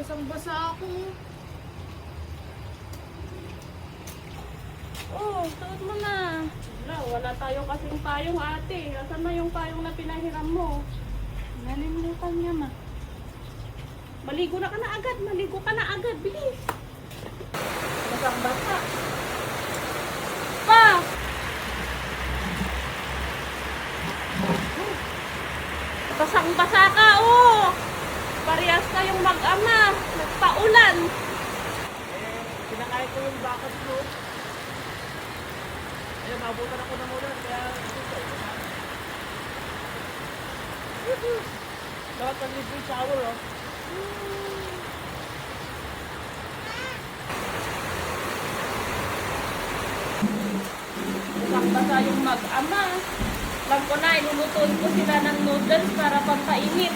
Basang-basa ako. Oh, suot mo na. Wala tayo kasing payong ate. Asan na yung payong na pinahiram mo? Nalimutan niya ma. Maligo na ka na agad. Maligo ka na agad. Bilis. Basang-basa. Pa! Basang-basa ka, oh! Parehas na yung mag-ama. Nagpaulan. Pinakain ko yung bakit ko. Ayun, mabutan ako ng ulan. Kaya, dapat ang libre shower, oh. Basang-basa yung mag-ama. Alam ko na, ilulutuin ko sila ng noodles para pampainit.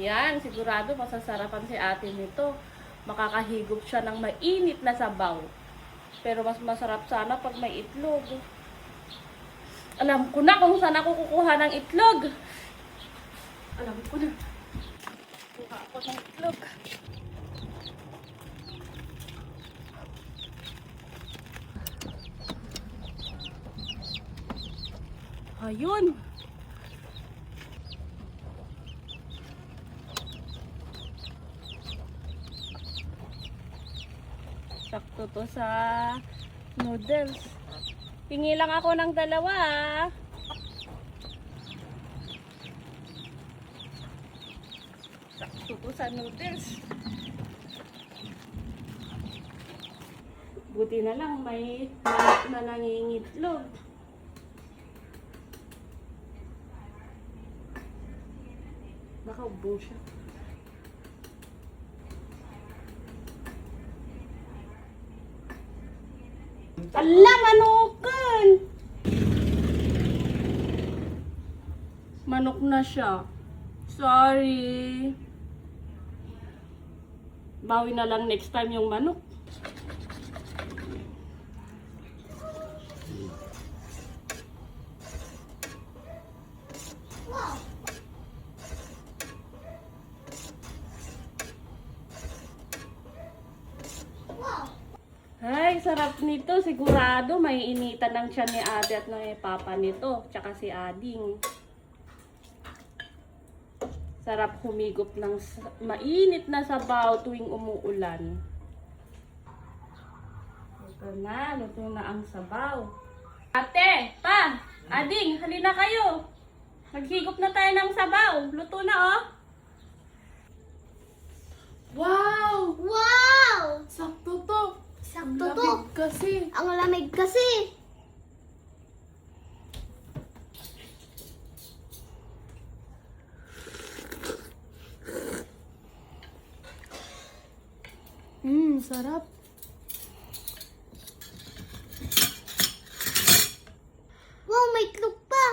Yan, sigurado masasarapan si ate nito. Makakahigop siya ng mainit na sabaw. Pero mas masarap sana pag may itlog. Alam ko na kung saan ako kukuha ng itlog. Alam ko na. Kuha ako ng itlog. Ayun. Sakto to sa noodles. Hingi lang ako ng dalawa. Sakto to sa noodles. Buti na lang may manok na nangingitlog. Baka ubo siya. Ala, manukan! Manok na siya. Sorry. Bawi na lang next time yung manok. Ay, sarap nito. Sigurado may initan ng tiyan ni ate at ng papa nito. Tsaka si Ading. Sarap humigop ng mainit na sabaw tuwing umuulan. Ito na, luto na ang sabaw. Ate, pa, Ading, halina kayo. Maghigop na tayo ng sabaw. Luto na, oh. Wow! Wow! Sakto to. Sakto Ang to. lamig kasi. Ang lamig kasi. Sarap. Wow, may itlog pa.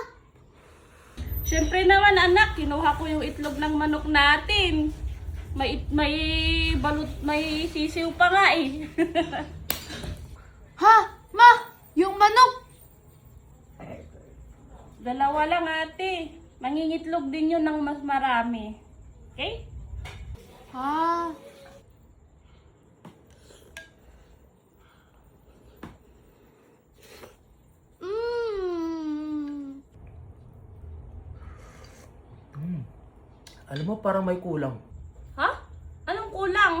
Siyempre naman anak, kinuha ko yung itlog ng manok natin. May balut, may sisiw pa nga eh. Ha? Ma! Yung manok! Dalawa lang ate. Mangingitlog din yun ng mas marami. Okay? Ha? Alam mo, parang may kulang. Ha? Anong kulang?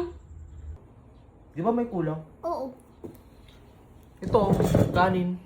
Di ba may kulang? Oo. Ito, kanin.